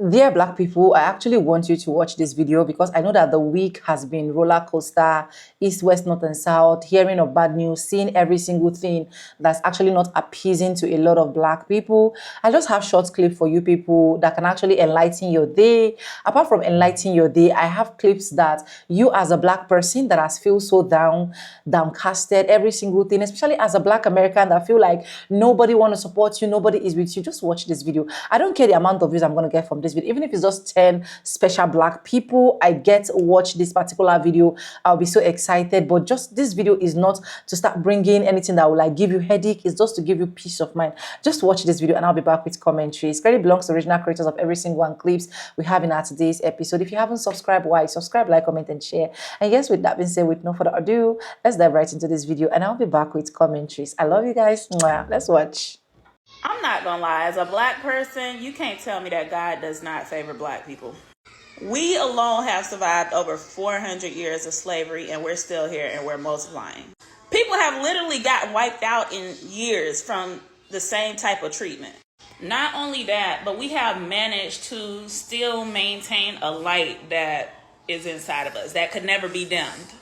Dear Black people, I actually want you to watch this video because I know that the week has been roller coaster, east, west, north, and south, hearing of bad news, seeing every single thing that's actually not appeasing to a lot of Black people. I just have short clip for you people that can actually enlighten your day. Apart from enlightening your day, I have clips that you as a Black person that has feel so downcasted, every single thing, especially as a Black American that feel like nobody want to support you, nobody is with you. Just watch this video. I don't care the amount of views I'm going to get from this video. Even if it's just 10 special Black people I get to watch this particular video, I'll be so excited. But just this video is not to start bringing anything that will like give you headache. It's just to give you peace of mind. Just watch this video and I'll be back with commentaries. Credit belongs to original creators of every single one clips we have in our today's episode. If you haven't subscribed, why? Subscribe, like, comment, and share. And yes, with that being said, with no further ado, let's dive right into this video and I'll be back with commentaries. I love you guys. Mwah. Let's watch. I'm not gonna lie, as a Black person, you can't tell me that God does not favor Black people. We alone have survived over 400 years of slavery and we're still here and we're multiplying. People have literally gotten wiped out in years from the same type of treatment. Not only that, but we have managed to still maintain a light that is inside of us that could never be dimmed.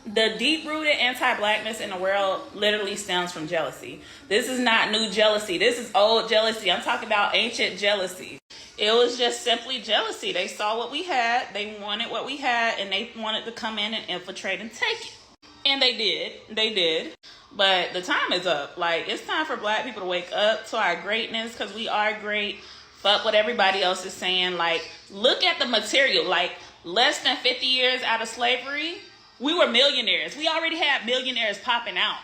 The deep-rooted anti-Blackness in the world literally stems from jealousy. This is not new jealousy. This is old jealousy. I'm talking about ancient jealousy. It was just simply jealousy. They saw what we had, they wanted what we had, and they wanted to come in and infiltrate and take it. And they did. They did. But the time is up. Like, it's time for Black people to wake up to our greatness because we are great. Fuck what everybody else is saying. Like, look at the material. Like, less than 50 years out of slavery, we were millionaires. We already had millionaires popping out.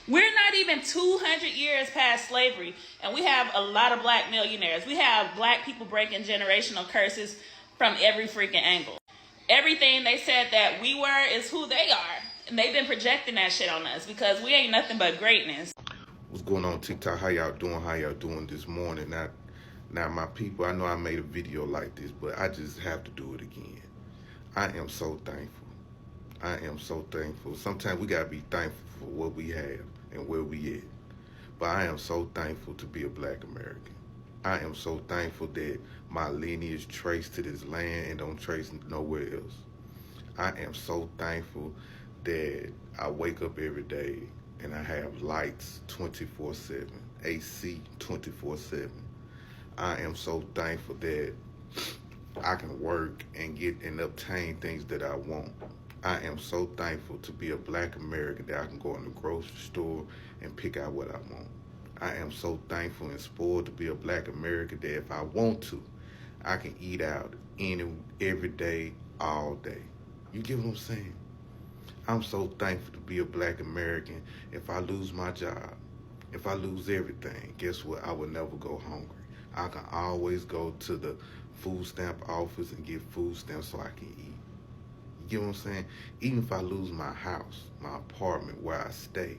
We're not even 200 years past slavery, and we have a lot of Black millionaires. We have Black people breaking generational curses from every freaking angle. Everything they said that we were is who they are, and they've been projecting that shit on us because we ain't nothing but greatness. What's going on TikTok? How y'all doing? How y'all doing this morning? Now my people, I know I made a video like this, but I just have to do it again. I am so thankful. I am so thankful. Sometimes we gotta be thankful for what we have and where we at. But I am so thankful to be a Black American. I am so thankful that my lineage traced to this land and don't trace nowhere else. I am so thankful that I wake up every day and I have lights 24/7, AC 24/7. I am so thankful that I can work and get and obtain things that I want. I am so thankful to be a Black American that I can go in the grocery store and pick out what I want. I am so thankful and spoiled to be a Black American that if I want to, I can eat out every day, all day. You get what I'm saying? I'm so thankful to be a Black American. If I lose my job, if I lose everything, guess what? I will never go hungry. I can always go to the food stamp office and get food stamps so I can eat. You get what I'm saying? Even if I lose my house, my apartment where I stay,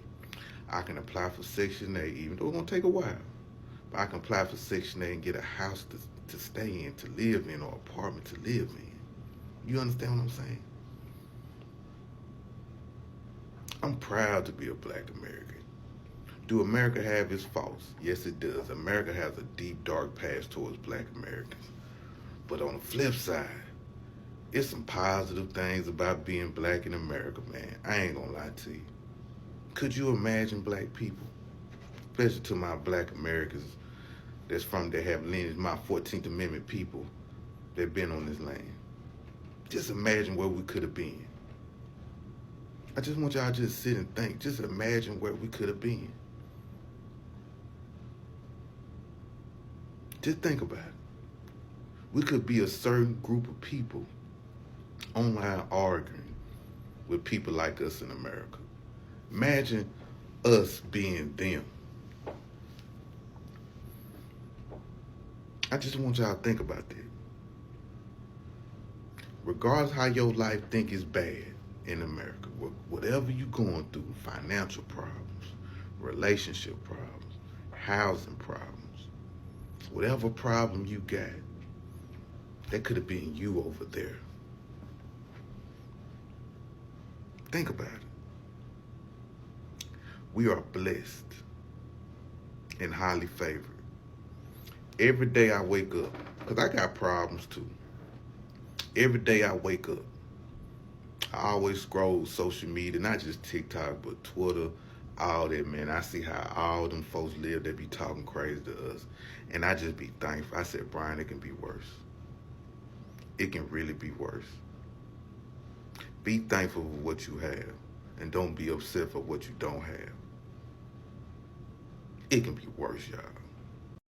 I can apply for Section 8, even though it's gonna take a while. But I can apply for Section 8 and get a house to stay in, to live in, or apartment to live in. You understand what I'm saying? I'm proud to be a Black American. Do America have its faults? Yes, it does. America has a deep, dark past towards Black Americans. But on the flip side, it's some positive things about being Black in America, man. I ain't gonna lie to you. Could you imagine Black people, especially to my Black Americans that have lineage, my 14th Amendment people that been on this land? Just imagine where we could have been. I just want y'all to just sit and think. Just imagine where we could have been. Just think about it. We could be a certain group of people online arguing with people like us in America. Imagine us being them. I just want y'all to think about that. Regardless how your life think is bad in America, whatever you're going through, financial problems, relationship problems, housing problems, whatever problem you got, that could have been you over there. Think about it. We are blessed and highly favored. Every day I wake up, Because I got problems too. Every day I wake up, I always scroll social media, not just TikTok, but Twitter, all that, man. I see how all them folks live. They be talking crazy to us. And I just be thankful. I said, Brian, it can be worse. It can really be worse. Be thankful for what you have. And don't be upset for what you don't have. It can be worse, y'all.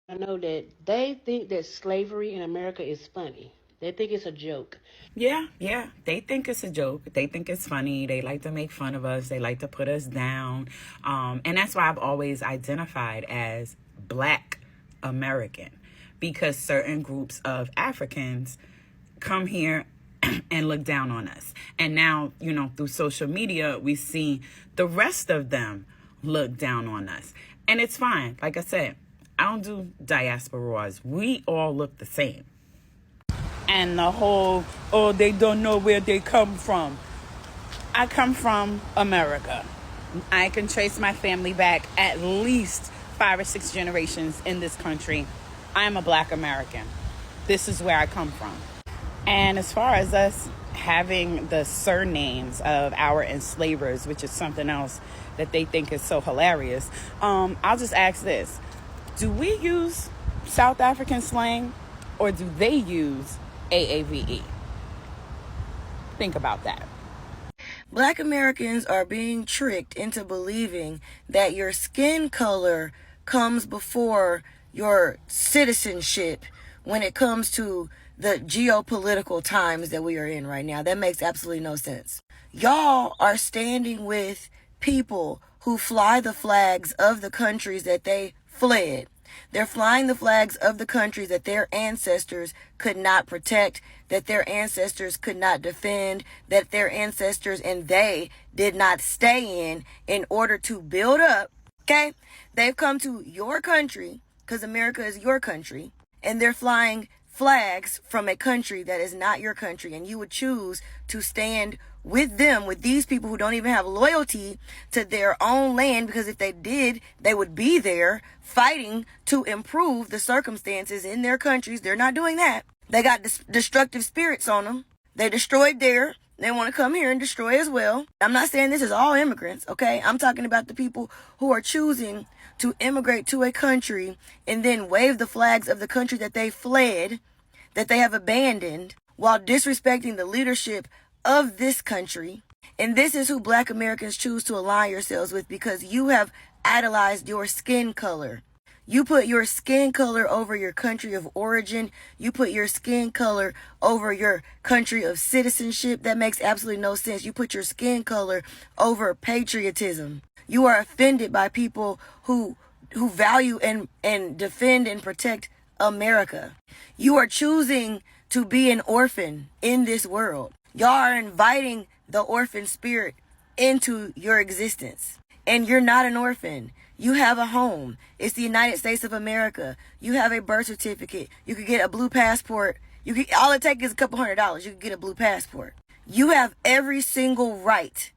I know that they think that slavery in America is funny. They think it's a joke. Yeah. They think it's a joke. They think it's funny. They like to make fun of us. They like to put us down. And that's why I've always identified as Black American, because certain groups of Africans come here and look down on us. And now, through social media, we see the rest of them look down on us. And it's fine. Like I said, I don't do diasporas. We all look the same. And the whole, oh, they don't know where they come from. I come from America. I can trace my family back at least 5 or 6 generations in this country. I'm a Black American. This is where I come from. And as far as us having the surnames of our enslavers, which is something else that they think is so hilarious, I'll just ask this. Do we use South African slang, or do they use AAVE? Think about that. Black Americans are being tricked into believing that your skin color comes before your citizenship when it comes to the geopolitical times that we are in right now. That makes absolutely no sense. Y'all are standing with people who fly the flags of the countries that they fled. They're flying the flags of the countries that their ancestors could not protect, that their ancestors could not defend, that their ancestors and they did not stay in order to build up. Okay? They've come to your country, because America is your country, and they're flying flags from a country that is not your country, and you would choose to stand with them, with these people who don't even have loyalty to their own land, because if they did, they would be there fighting to improve the circumstances in their countries. They're not doing that. They got destructive spirits on them. They destroyed there. They want to come here and destroy as well. I'm not saying this is all immigrants, okay? I'm talking about the people who are choosing to immigrate to a country and then wave the flags of the country that they fled, that they have abandoned, while disrespecting the leadership of this country. And this is who Black Americans choose to align yourselves with, because you have idolized your skin color. You put your skin color over your country of origin. You put your skin color over your country of citizenship. That makes absolutely no sense. You put your skin color over patriotism. You are offended by people who value and defend and protect America. You are choosing to be an orphan in this world. Y'all are inviting the orphan spirit into your existence. And you're not an orphan. You have a home. It's the United States of America. You have a birth certificate. You could get a blue passport. All it takes is a couple $100. You could get a blue passport. You have every single right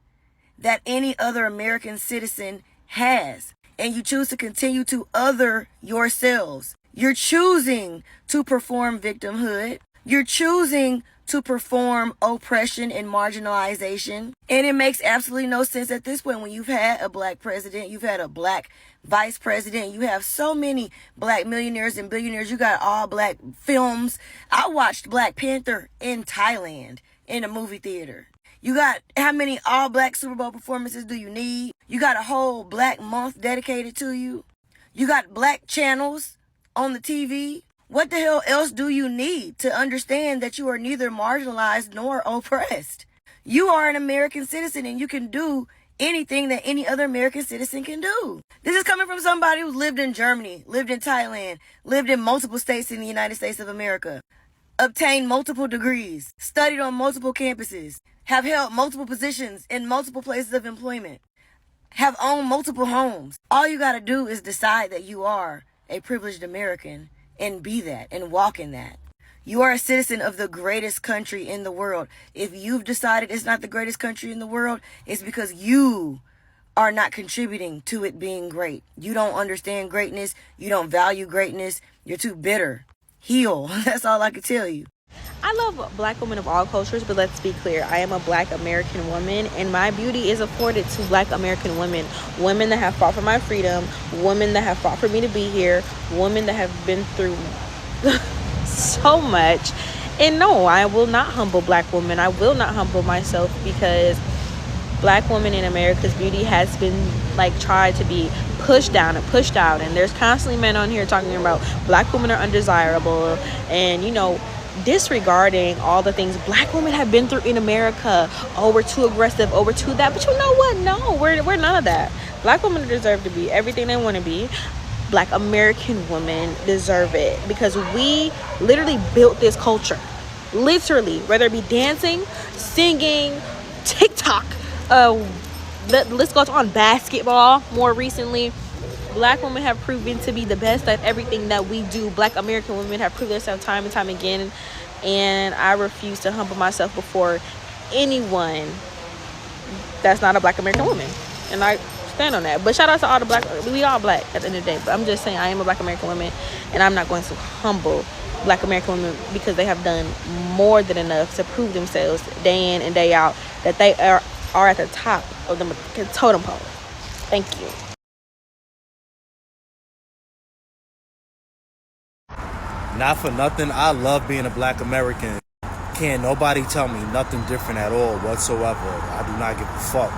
that any other American citizen has. And you choose to continue to other yourselves. You're choosing to perform victimhood. You're choosing to perform oppression and marginalization. And it makes absolutely no sense at this point when you've had a Black president, you've had a Black vice president, you have so many Black millionaires and billionaires, you got all Black films. I watched Black Panther in Thailand in a movie theater. You got how many all Black Super Bowl performances do you need? You got a whole Black month dedicated to you. You got Black channels on the TV. What the hell else do you need to understand that you are neither marginalized nor oppressed? You are an American citizen and you can do anything that any other American citizen can do. This is coming from somebody who's lived in Germany, lived in Thailand, lived in multiple states in the United States of America, obtained multiple degrees, studied on multiple campuses, have held multiple positions in multiple places of employment, have owned multiple homes. All you got to do is decide that you are a privileged American and be that and walk in that. You are a citizen of the greatest country in the world. If you've decided it's not the greatest country in the world, it's because you are not contributing to it being great. You don't understand greatness. You don't value greatness. You're too bitter. heal. That's all I can tell you. I love black women of all cultures, but let's be clear. I am a black American woman, and my beauty is afforded to black American women. Women that have fought for my freedom, women that have fought for me to be here, women that have been through so much. And no, I will not humble black women. I will not humble myself, because black women in America's beauty has been like tried to be pushed down and pushed out. And there's constantly men on here talking about black women are undesirable, and disregarding all the things black women have been through in America. Oh, we're too aggressive. Oh, we're too that. But you know what? No, we're none of that. Black women deserve to be everything they want to be. Black American women deserve it, because we literally built this culture. Literally, whether it be dancing, singing, TikTok, the list goes on, basketball more recently. Black women have proven to be the best at everything that we do. Black American women have proved themselves time and time again, and I refuse to humble myself before anyone that's not a black American woman, and I stand on that. But shout out to all the black, we all black at the end of the day, but I'm just saying I am a black American woman, and I'm not going to humble black American women, because they have done more than enough to prove themselves day in and day out that they are at the top of the totem pole. Thank you. Not for nothing, I love being a black American. Can't nobody tell me nothing different at all whatsoever. I do not give a fuck.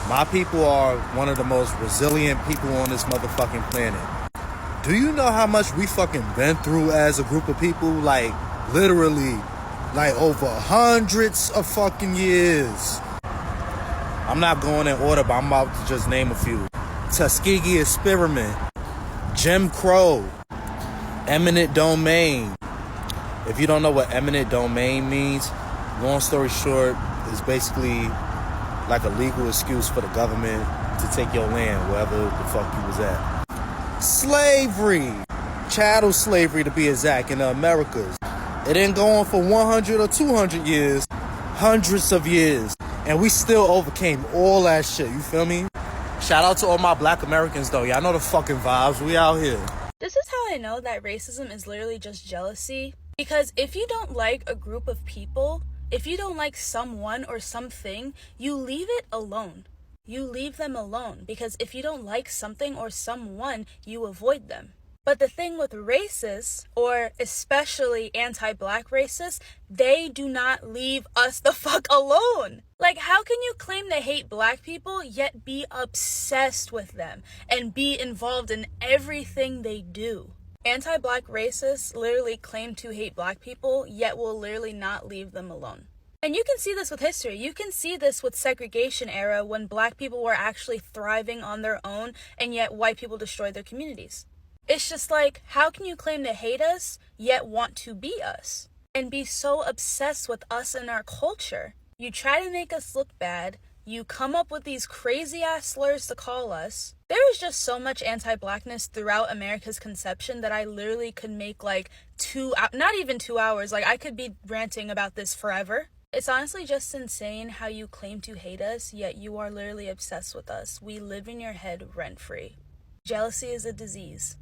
My people are one of the most resilient people on this motherfucking planet. Do you know how much we fucking been through as a group of people? Like, literally, like over hundreds of fucking years. I'm not going in order, but I'm about to just name a few. Tuskegee experiment, Jim Crow, eminent domain. If you don't know what eminent domain means, long story short, it's basically like a legal excuse for the government to take your land wherever the fuck you was at. Slavery, chattel slavery to be exact, in the Americas. It didn't go on for 100 or 200 years, hundreds of years, and we still overcame all that shit, you feel me? Shout out to all my black Americans though, y'all know the fucking vibes, we out here. This is how I know that racism is literally just jealousy. Because if you don't like a group of people, if you don't like someone or something, you leave it alone. You leave them alone. Because if you don't like something or someone, you avoid them. But the thing with racists, or especially anti-black racists, they do not leave us the fuck alone. Like, how can you claim to hate black people, yet be obsessed with them and be involved in everything they do? Anti-black racists literally claim to hate black people, yet will literally not leave them alone. And you can see this with history. You can see this with segregation era, when black people were actually thriving on their own, and yet white people destroyed their communities. It's just like, how can you claim to hate us, yet want to be us? And be so obsessed with us and our culture? You try to make us look bad. You come up with these crazy ass slurs to call us. There is just so much anti-blackness throughout America's conception that I literally could make like not even 2 hours. Like, I could be ranting about this forever. It's honestly just insane how you claim to hate us, yet you are literally obsessed with us. We live in your head rent-free. Jealousy is a disease.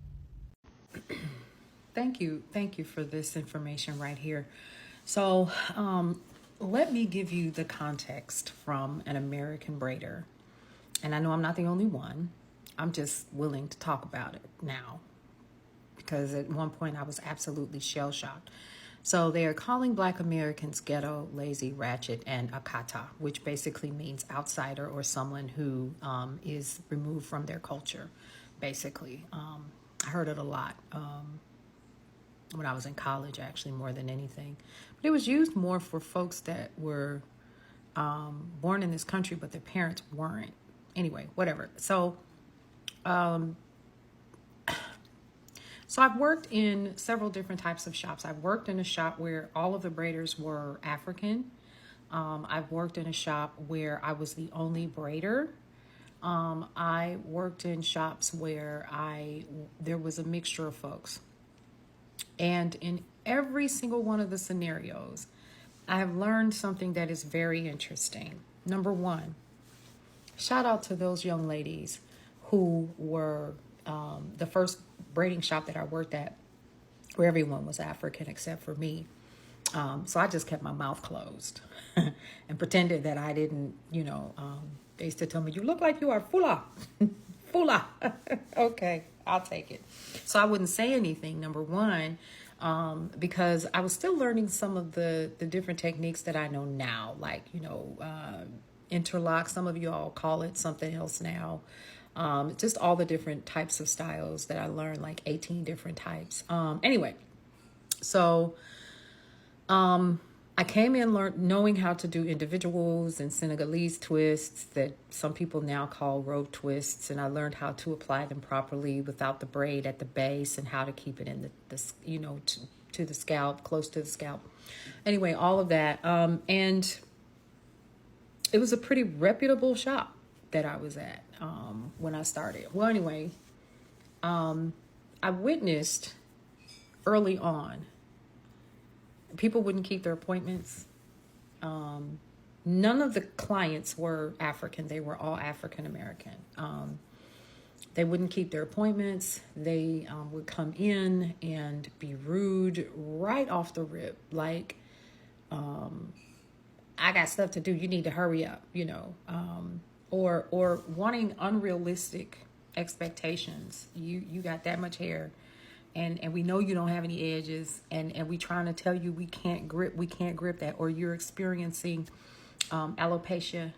Thank you for this information right here. So let me give you the context from an American braider. And I know I'm not the only one. I'm just willing to talk about it now, because at one point I was absolutely shell-shocked. So they are calling black Americans ghetto, lazy, ratchet, and akata, which basically means outsider or someone who is removed from their culture, basically. I heard it a lot when I was in college, actually, more than anything. But it was used more for folks that were born in this country, but their parents weren't. Anyway, whatever. So I've worked in several different types of shops. I've worked in a shop where all of the braiders were African. I've worked in a shop where I was the only braider. I worked in shops where there was a mixture of folks. And in every single one of the scenarios, I have learned something that is very interesting. Number one, shout out to those young ladies who were the first braiding shop that I worked at. where everyone was African except for me. So I just kept my mouth closed and pretended that I didn't, they used to tell me, you look like you are Fula. Fula. Okay, I'll take it. So I wouldn't say anything, number one, because I was still learning some of the different techniques that I know now, like, interlock. Some of you all call it something else now. Just all the different types of styles that I learned, like 18 different types. Anyway, so I came in knowing how to do individuals and Senegalese twists that some people now call rope twists, and I learned how to apply them properly without the braid at the base and how to keep it in to the scalp, close to the scalp. Anyway, all of that, and it was a pretty reputable shop that I was at when I started. Well, anyway, I witnessed early on people wouldn't keep their appointments. None of the clients were African. They were all African American. They wouldn't keep their appointments. They would come in and be rude right off the rip. Like, I got stuff to do. You need to hurry up, or wanting unrealistic expectations. You got that much hair. And we know you don't have any edges, and we trying to tell you we can't grip that, or you're experiencing alopecia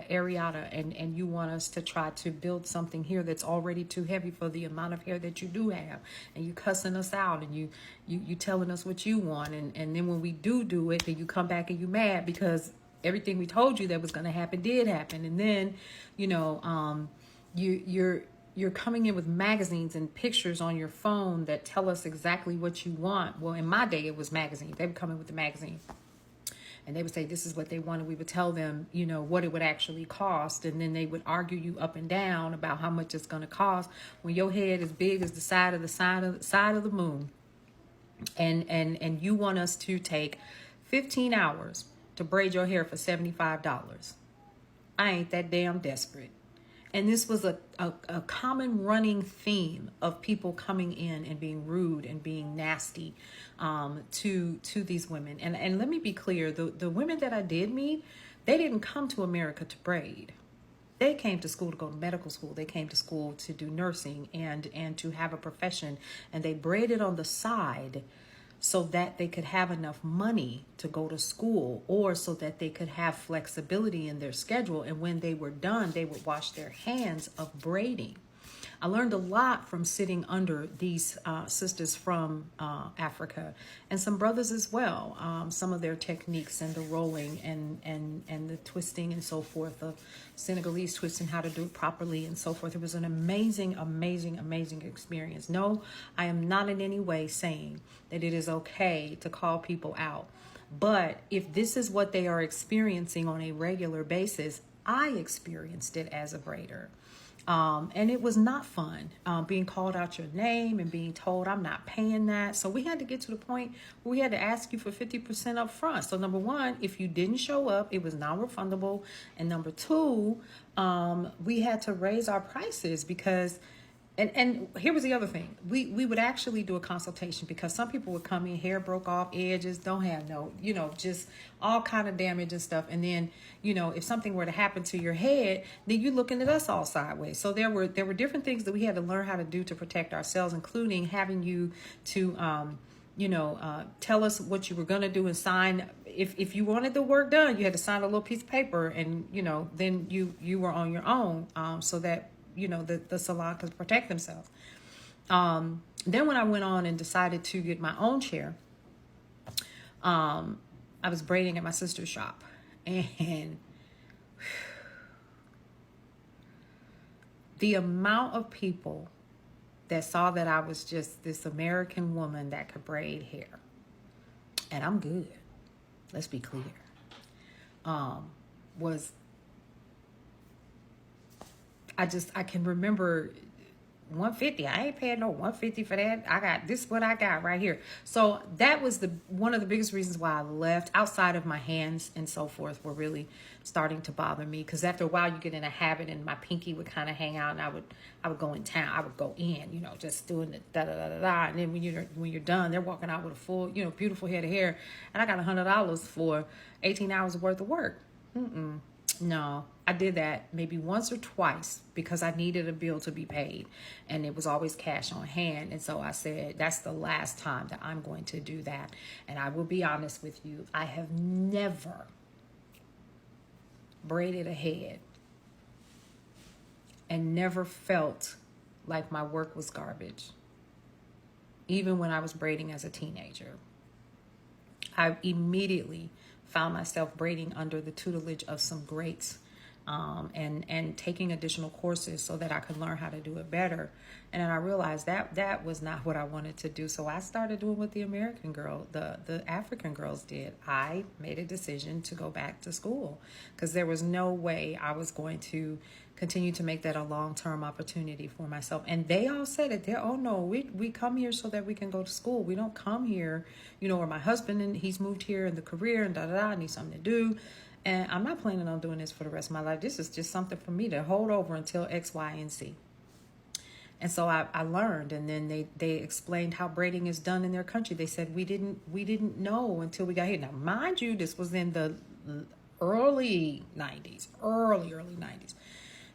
areata, and you want us to try to build something here that's already too heavy for the amount of hair that you do have, and you cussing us out, and you telling us what you want, and then when we do it, then you come back and you mad because everything we told you that was going to happen did happen, and then you're coming in with magazines and pictures on your phone that tell us exactly what you want. Well, in my day, it was magazines. They would come in with the magazine and they would say, this is what they wanted. We would tell them, what it would actually cost. And then they would argue you up and down about how much it's going to cost when your head is big as the side of the moon. And you want us to take 15 hours to braid your hair for $75. I ain't that damn desperate. And this was a common running theme of people coming in and being rude and being nasty to these women. And let me be clear, the women that I did meet, they didn't come to America to braid. They came to school to go to medical school. They came to school to do nursing and to have a profession. And they braided on the side so that they could have enough money to go to school, or so that they could have flexibility in their schedule. And when they were done, they would wash their hands of braiding. I learned a lot from sitting under these sisters from Africa, and some brothers as well. Some of their techniques and the rolling and the twisting and so forth, of Senegalese twisting, how to do it properly and so forth. It was an amazing, amazing, amazing experience. No, I am not in any way saying that it is okay to call people out. But if this is what they are experiencing on a regular basis, I experienced it as a braider. And it was not fun, being called out your name and being told I'm not paying that. So we had to get to the point where we had to ask you for 50% up front. So number one, if you didn't show up, it was non-refundable. And number two, we had to raise our prices because, and here was the other thing. We would actually do a consultation, because some people would come in, hair broke off, edges, don't have no, just all kind of damage and stuff. And then, if something were to happen to your head, then you're looking at us all sideways. So there were different things that we had to learn how to do to protect ourselves, including having you to, tell us what you were going to do and sign. If you wanted the work done, you had to sign a little piece of paper, and, then you were on your own, so that, the salon could protect themselves. Then when I went on and decided to get my own chair, I was braiding at my sister's shop, and the amount of people that saw that I was just this American woman that could braid hair, and I'm good, let's be clear, was, I can remember 150. I ain't paying no 150 for that. I got this, what I got right here. So that was one of the biggest reasons why I left. Outside of my hands and so forth were really starting to bother me, because after a while you get in a habit, and my pinky would kind of hang out, and I would go in town. I would go in, just doing the da da da da da. And then when you're done, they're walking out with a full, beautiful head of hair, and I got $100 for 18 hours worth of work. No, I did that maybe once or twice because I needed a bill to be paid, and it was always cash on hand. And so I said, that's the last time that I'm going to do that. And I will be honest with you, I have never braided a head and never felt like my work was garbage. Even when I was braiding as a teenager, I immediately found myself braiding under the tutelage of some greats, and taking additional courses so that I could learn how to do it better. And then I realized that was not what I wanted to do. So I started doing what the American girl, the African girls did. I made a decision to go back to school because there was no way I was going to continue to make that a long-term opportunity for myself. And they all said it. Oh no, we come here so that we can go to school. We don't come here, or my husband, and he's moved here in the career and I need something to do. And I'm not planning on doing this for the rest of my life. This is just something for me to hold over until X, Y, and Z. And so I learned, and then they explained how braiding is done in their country. They said we didn't know until we got here. Now, mind you, this was in the early 90s.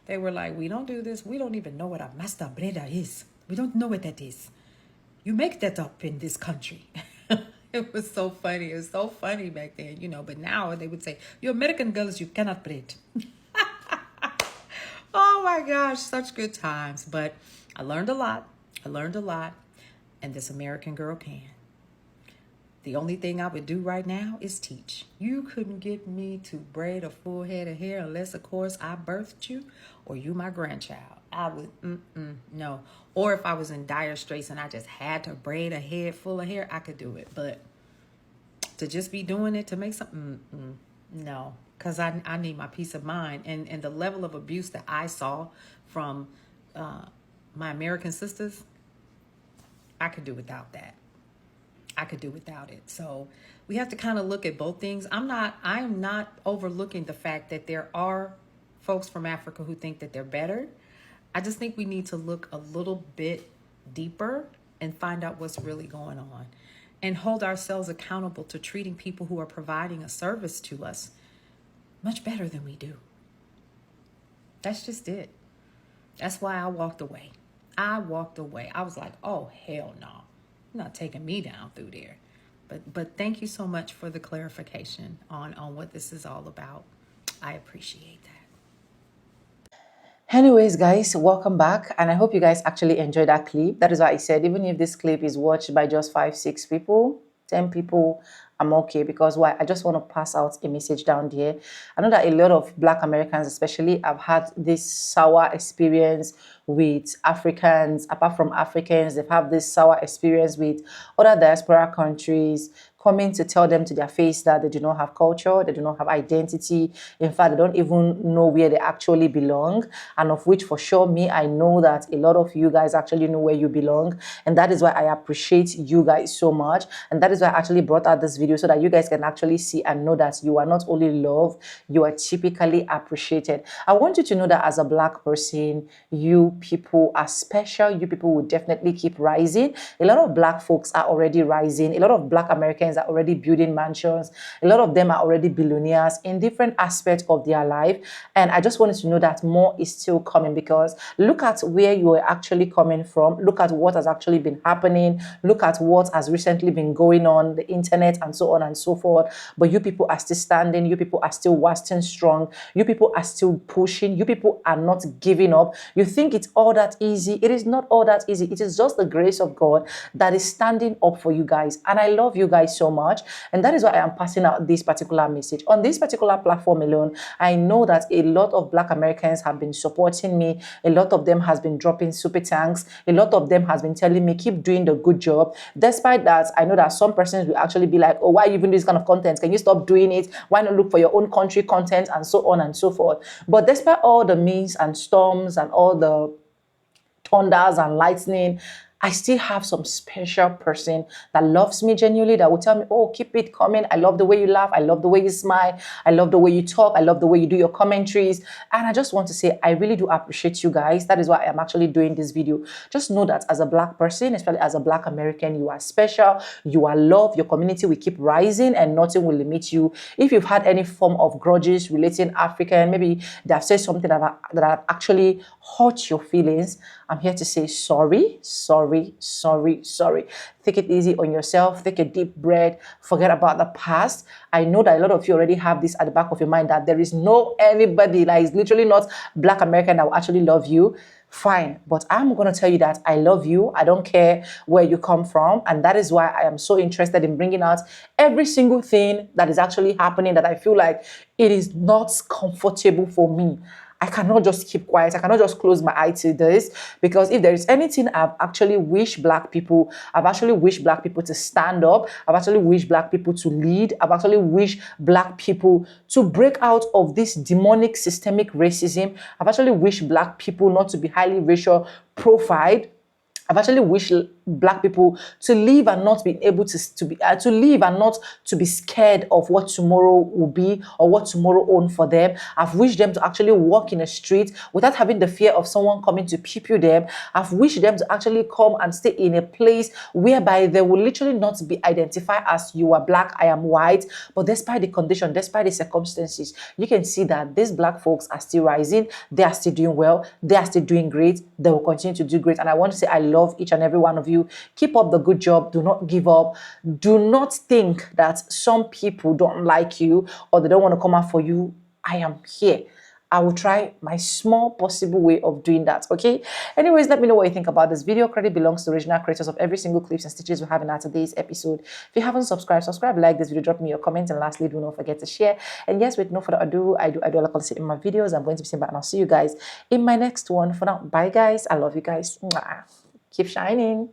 They were like, we don't do this. We don't even know what a master braider is. We don't know what that is. You make that up in this country. It was so funny. It was so funny back then, But now they would say, you American girls, you cannot braid. Oh my gosh, such good times. But I learned a lot. And this American girl can. The only thing I would do right now is teach. You couldn't get me to braid a full head of hair unless, of course, I birthed you or you my grandchild. I would, no. Or if I was in dire straits and I just had to braid a head full of hair, I could do it. But to just be doing it to make something, no. Because I need my peace of mind. And the level of abuse that I saw from my American sisters, I could do without that. I could do without it. So we have to kind of look at both things. I am not overlooking the fact that there are folks from Africa who think that they're better. I just think we need to look a little bit deeper and find out what's really going on and hold ourselves accountable to treating people who are providing a service to us much better than we do. That's just it. That's why I walked away. I was like, oh, hell no. Not taking me down through there. But thank you so much for the clarification on what this is all about. I appreciate that. Anyways, guys, welcome back. And I hope you guys actually enjoyed that clip. That is why I said, even if this clip is watched by just 5, 6 people, 10 people, I'm okay, because why? I just want to pass out a message down there. I know that a lot of Black Americans especially have had this sour experience with Africans. Apart from Africans, they've had this sour experience with other diaspora countries, coming to tell them to their face that they do not have culture, they do not have identity. In fact, they don't even know where they actually belong. And of which, for sure, I know that a lot of you guys actually know where you belong. And that is why I appreciate you guys so much. And that is why I actually brought out this video so that you guys can actually see and know that you are not only loved, you are typically appreciated. I want you to know that as a Black person, you people are special. You people will definitely keep rising. A lot of Black folks are already rising. A lot of Black Americans are already building mansions. A lot of them are already billionaires in different aspects of their life. And I just wanted to know that more is still coming, because look at where you are actually coming from. Look at what has actually been happening. Look at what has recently been going on, the internet and so on and so forth. But you people are still standing. You people are still wasting strong. You people are still pushing. You people are not giving up. You think it's all that easy. It is not all that easy. It is just the grace of God that is standing up for you guys. And I love you guys so much. And that is why I am passing out this particular message. On this particular platform alone, I know that a lot of Black Americans have been supporting me. A lot of them has been dropping super thanks. A lot of them has been telling me, keep doing the good job. Despite that, I know that some persons will actually be like, oh, why are you even doing this kind of content? Can you stop doing it? Why not look for your own country content and so on and so forth? But despite all the means and storms and all the thunders and lightning, I still have some special person that loves me genuinely, that will tell me, oh, keep it coming. I love the way you laugh. I love the way you smile. I love the way you talk. I love the way you do your commentaries. And I just want to say, I really do appreciate you guys. That is why I'm actually doing this video. Just know that as a Black person, especially as a Black American, you are special. You are loved. Your community will keep rising and nothing will limit you. If you've had any form of grudges relating African, maybe they have said something that have actually hurt your feelings, I'm here to say sorry, sorry, sorry, sorry. Take it easy on yourself. Take a deep breath. Forget about the past. I know that a lot of you already have this at the back of your mind, that there is no anybody that is literally not Black American that will actually love you. Fine, but I'm going to tell you that I love you. I don't care where you come from. And that is why I am so interested in bringing out every single thing that is actually happening that I feel like it is not comfortable for me. I cannot just keep quiet. I cannot just close my eye to this, because if there is anything I've actually wished Black people, I've actually wished Black people to stand up. I've actually wished Black people to lead. I've actually wished Black people to break out of this demonic systemic racism. I've actually wished Black people not to be highly racial profiled. I've actually wished Black people to live and not be able to live and not to be scared of what tomorrow will be or what tomorrow own for them. I've wished them to actually walk in a street without having the fear of someone coming to pew them. I've wished them to actually come and stay in a place whereby they will literally not be identified as you are Black, I am white. But despite the condition, despite the circumstances, you can see that these Black folks are still rising. They are still doing well. They are still doing great. They will continue to do great. And I want to say I love each and every one of you. Keep up the good job. Do not give up. Do not think that some people don't like you or they don't want to come out for you. I am here. I will try my small possible way of doing that, okay? Anyways, let me know what you think about this video. Credit belongs to the original creators of every single clips and stitches we have in our today's episode. If you haven't subscribed, like this video, drop me your comments, and lastly, do not forget to share. And yes, with no further ado, I do like to say in my videos, I'm going to be seeing back, and I'll see you guys in my next one. For now, bye guys. I love you guys. Mwah. Keep shining.